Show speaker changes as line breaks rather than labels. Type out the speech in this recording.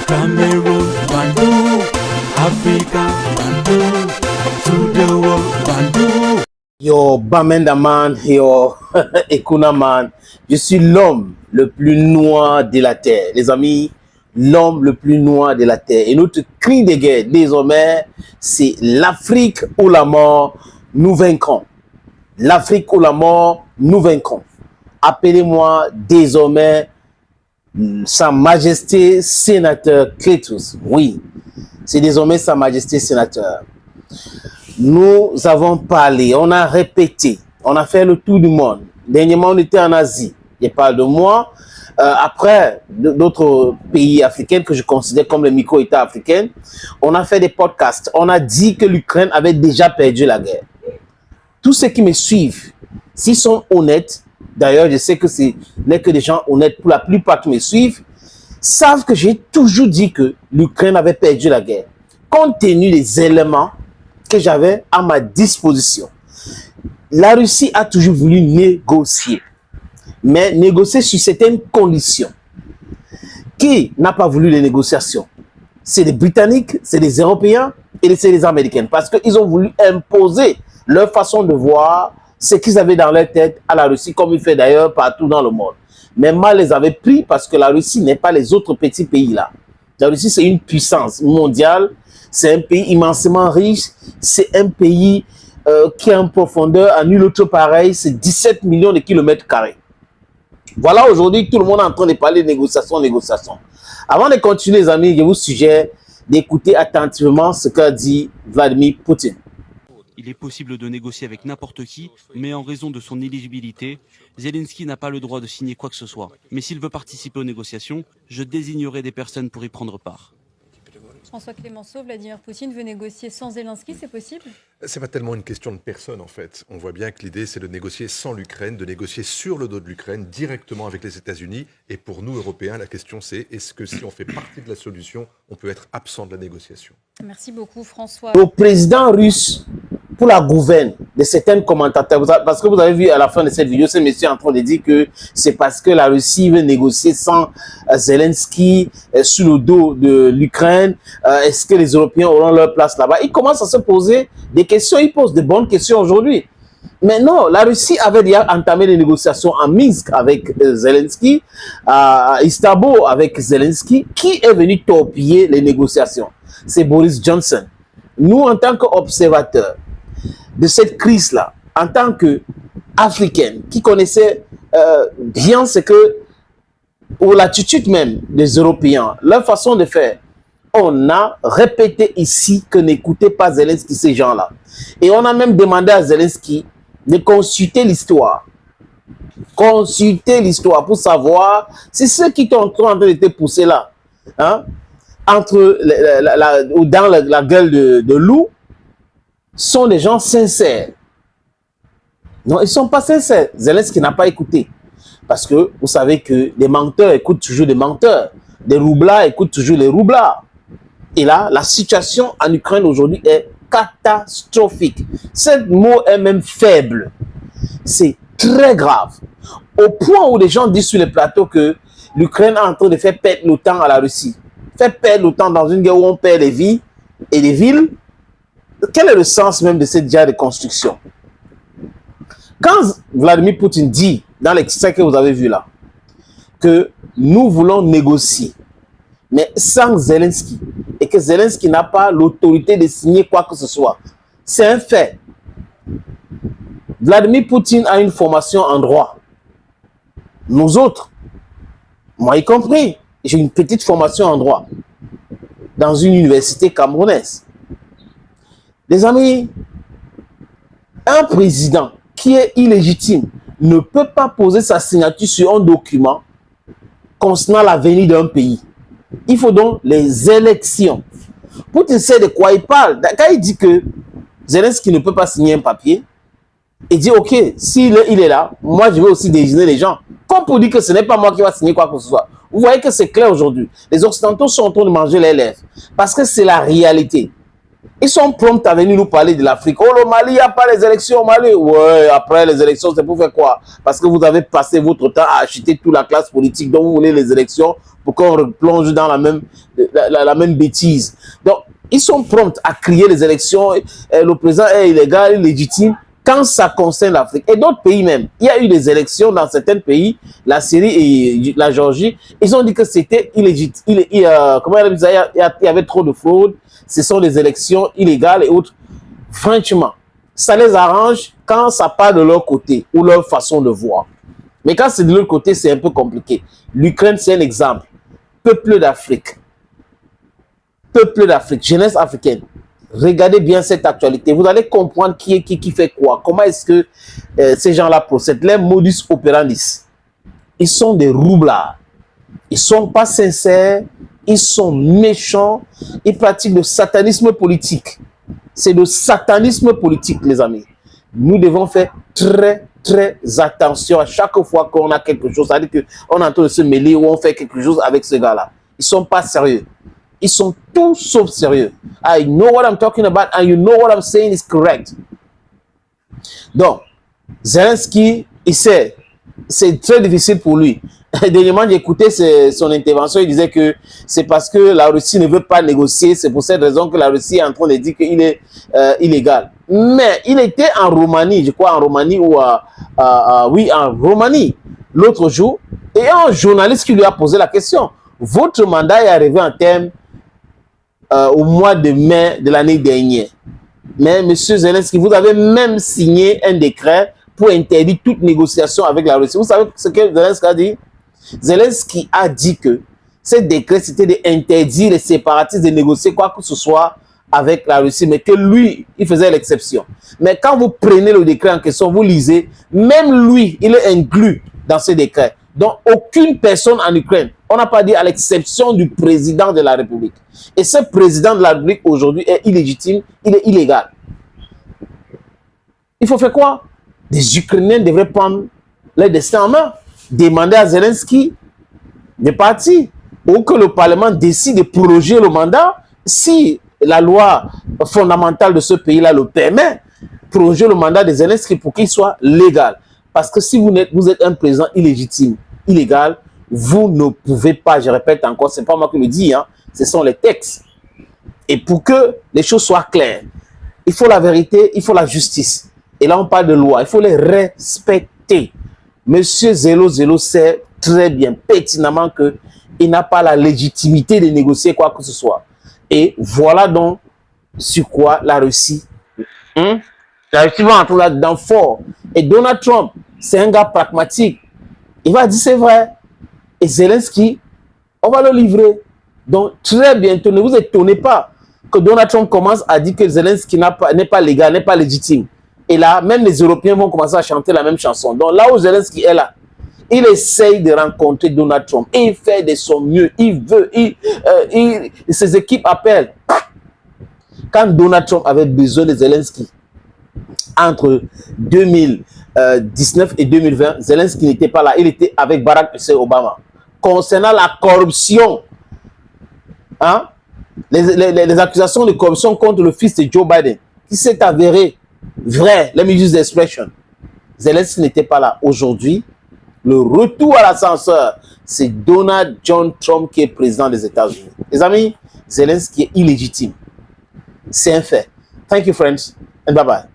Cameroon, Bandung, Africa, Bandung, to the world, Bandung.
Yo, Bamenda man, yo, Ekuna man, je suis l'homme le plus noir de la terre. Les amis, l'homme le plus noir de la terre. Et notre cri de guerre, désormais, c'est l'Afrique ou la mort, nous vaincrons. L'Afrique ou la mort, nous vaincrons. Appelez-moi désormais Sa Majesté Sénateur Cletus. Oui, c'est désormais Sa Majesté Sénateur. Nous avons parlé, on a répété, on a fait le tour du monde. Dernièrement, on était en Asie. Je parle de moi. Après, d'autres pays africains que je considère comme les micro-États africains, on a fait des podcasts. On a dit que l'Ukraine avait déjà perdu la guerre. Tous ceux qui me suivent, s'ils sont honnêtes, d'ailleurs, je sais que ce n'est que des gens honnêtes pour la plupart qui me suivent, savent que j'ai toujours dit que l'Ukraine avait perdu la guerre, compte tenu des éléments que j'avais à ma disposition. La Russie a toujours voulu négocier, mais négocier sur certaines conditions. Qui n'a pas voulu les négociations? C'est les Britanniques, c'est les Européens et c'est les Américains, parce qu'ils ont voulu imposer leur façon de voir ce qu'ils avaient dans leur tête à la Russie, comme il fait d'ailleurs partout dans le monde. Mais mal les avait pris parce que la Russie n'est pas les autres petits pays là. La Russie, c'est une puissance mondiale, c'est un pays immensément riche, c'est un pays qui a une profondeur à nul autre pareil, c'est 17 millions de kilomètres carrés. Voilà, aujourd'hui, tout le monde est en train de parler de négociations. Avant de continuer, les amis, je vous suggère d'écouter attentivement ce qu'a dit Vladimir Poutine.
Il est possible de négocier avec n'importe qui, mais en raison de son éligibilité, Zelensky n'a pas le droit de signer quoi que ce soit. Mais s'il veut participer aux négociations, je désignerai des personnes pour y prendre part.
François Clémenceau, Vladimir Poutine veut négocier sans Zelensky, c'est possible?
C'est pas tellement une question de personne en fait. On voit bien que l'idée c'est de négocier sans l'Ukraine, de négocier sur le dos de l'Ukraine, directement avec les États-Unis. Et pour nous Européens, la question c'est est-ce que si on fait partie de la solution, on peut être absent de la négociation?
Merci beaucoup François.
Le président russe, pour la gouverne de certains commentateurs, parce que vous avez vu à la fin de cette vidéo, ce monsieur est en train de dire que c'est parce que la Russie veut négocier sans Zelensky sous le dos de l'Ukraine. Est-ce que les Européens auront leur place là-bas? Il commence à se poser des questions, il pose de bonnes questions aujourd'hui. Mais non, la Russie avait déjà entamé les négociations à Minsk avec Zelensky, à Istanbul avec Zelensky. Qui est venu torpiller les négociations? C'est Boris Johnson. Nous, en tant qu'observateurs de cette crise-là, en tant qu'Africains qui connaissaient bien ce que, ou l'attitude même des Européens, leur façon de faire, on a répété ici que n'écoutez pas Zelensky, ces gens-là. Et on a même demandé à Zelensky de consulter l'histoire. Consulter l'histoire pour savoir si ceux qui sont en train de te pousser là, hein, dans la gueule de loup, sont des gens sincères. Non, ils ne sont pas sincères. Zelensky n'a pas écouté. Parce que vous savez que des menteurs écoutent toujours des menteurs. Des roublards écoutent toujours les roublards. Et là, la situation en Ukraine aujourd'hui est catastrophique. Ce mot est même faible. C'est très grave. Au point où les gens disent sur les plateaux que l'Ukraine est en train de faire perdre le temps à la Russie. Faire perdre le temps dans une guerre où on perd les vies et les villes. Quel est le sens même de cette guerre de construction? Quand Vladimir Poutine dit, dans l'extrait que vous avez vu là, que nous voulons négocier, mais sans Zelensky, et que Zelensky n'a pas l'autorité de signer quoi que ce soit, c'est un fait. Vladimir Poutine a une formation en droit. Nous autres, moi y compris, j'ai une petite formation en droit dans une université camerounaise. Les amis, un président qui est illégitime ne peut pas poser sa signature sur un document concernant l'avenir d'un pays. Il faut donc les élections. Poutine sait de quoi il parle. Quand il dit que Zelensky ne peut pas signer un papier, il dit ok, s'il est là, moi je vais aussi désigner les gens. Comme pour dire que ce n'est pas moi qui va signer quoi que ce soit. Vous voyez que c'est clair aujourd'hui. Les Occidentaux sont en train de manger les lèvres. Parce que c'est la réalité. Ils sont prompts à venir nous parler de l'Afrique. Oh, le Mali, il n'y a pas les élections au Mali. Ouais, après les élections, c'est pour faire quoi? Parce que vous avez passé votre temps à acheter toute la classe politique dont vous voulez les élections pour qu'on replonge dans la même bêtise. Donc, ils sont prompts à crier les élections. Le président est illégal, illégitime, quand ça concerne l'Afrique. Et d'autres pays même. Il y a eu des élections dans certains pays, la Syrie et la Géorgie. Ils ont dit que c'était illégitime. Comment il y avait trop de fraude. Ce sont des élections illégales et autres. Franchement, ça les arrange quand ça part de leur côté ou leur façon de voir. Mais quand c'est de l'autre côté, c'est un peu compliqué. L'Ukraine, c'est un exemple. Peuple d'Afrique. Peuple d'Afrique, jeunesse africaine. Regardez bien cette actualité. Vous allez comprendre qui fait quoi. Comment est-ce que ces gens-là procèdent. Les modus operandi. Ils sont des roublards. Ils ne sont pas sincères. Ils sont méchants. Ils pratiquent le satanisme politique. C'est le satanisme politique, les amis. Nous devons faire très attention à chaque fois qu'on a quelque chose. C'est-à-dire qu'on est en train de se mêler ou on fait quelque chose avec ce gars-là. Ils ne sont pas sérieux. Ils sont tout sauf sérieux. I know what I'm talking about and you know what I'm saying is correct. Donc, Zelensky, il sait, c'est très difficile pour lui. Dernièrement, j'ai écouté son intervention, il disait que c'est parce que la Russie ne veut pas négocier, c'est pour cette raison que la Russie est en train de dire qu'il est illégal. Mais il était en Roumanie, je crois en Roumanie ou oui, en Roumanie, l'autre jour, et un journaliste qui lui a posé la question. Votre mandat est arrivé en termes au mois de mai de l'année dernière. Mais M. Zelensky, vous avez même signé un décret pour interdire toute négociation avec la Russie. Vous savez ce que Zelensky a dit? Zelensky a dit que ce décret, c'était d'interdire les séparatistes de négocier quoi que ce soit avec la Russie, mais que lui, il faisait l'exception. Mais quand vous prenez le décret en question, vous lisez, même lui, il est inclus dans ce décret. Donc, aucune personne en Ukraine, on n'a pas dit à l'exception du président de la République. Et ce président de la République aujourd'hui est illégitime, il est illégal. Il faut faire quoi? Les Ukrainiens devraient prendre leur destin en main, demander à Zelensky de partir, ou que le Parlement décide de proroger le mandat, si la loi fondamentale de ce pays-là le permet, proroger le mandat de Zelensky pour qu'il soit légal. Parce que si vous êtes un président illégitime, illégal, vous ne pouvez pas, je répète encore, ce n'est pas moi qui le dis, hein, ce sont les textes. Et pour que les choses soient claires, il faut la vérité, il faut la justice. Et là, on parle de loi, il faut les respecter. Monsieur Zelo sait très bien, pertinemment qu'il n'a pas la légitimité de négocier quoi que ce soit. Et voilà donc sur quoi la Russie, la Russie va entrer là-dedans fort. Et Donald Trump, c'est un gars pragmatique. Il va dire c'est vrai. Et Zelensky, on va le livrer. Donc très bientôt, ne vous étonnez pas que Donald Trump commence à dire que Zelensky n'est pas légal, n'est pas légitime. Et là, même les Européens vont commencer à chanter la même chanson. Donc là où Zelensky est là, il essaye de rencontrer Donald Trump. Et il fait de son mieux. Il veut. Ses équipes appellent. Quand Donald Trump avait besoin de Zelensky, entre 2019 et 2020, Zelensky n'était pas là. Il était avec Barack Hussein Obama. Concernant la corruption, hein, les accusations de corruption contre le fils de Joe Biden, qui s'est avéré vrai, let me use the expression. Zelensky n'était pas là. Aujourd'hui, le retour à l'ascenseur, c'est Donald John Trump qui est président des États-Unis. Les amis, Zelensky est illégitime. C'est un fait. Thank you, friends, and bye-bye.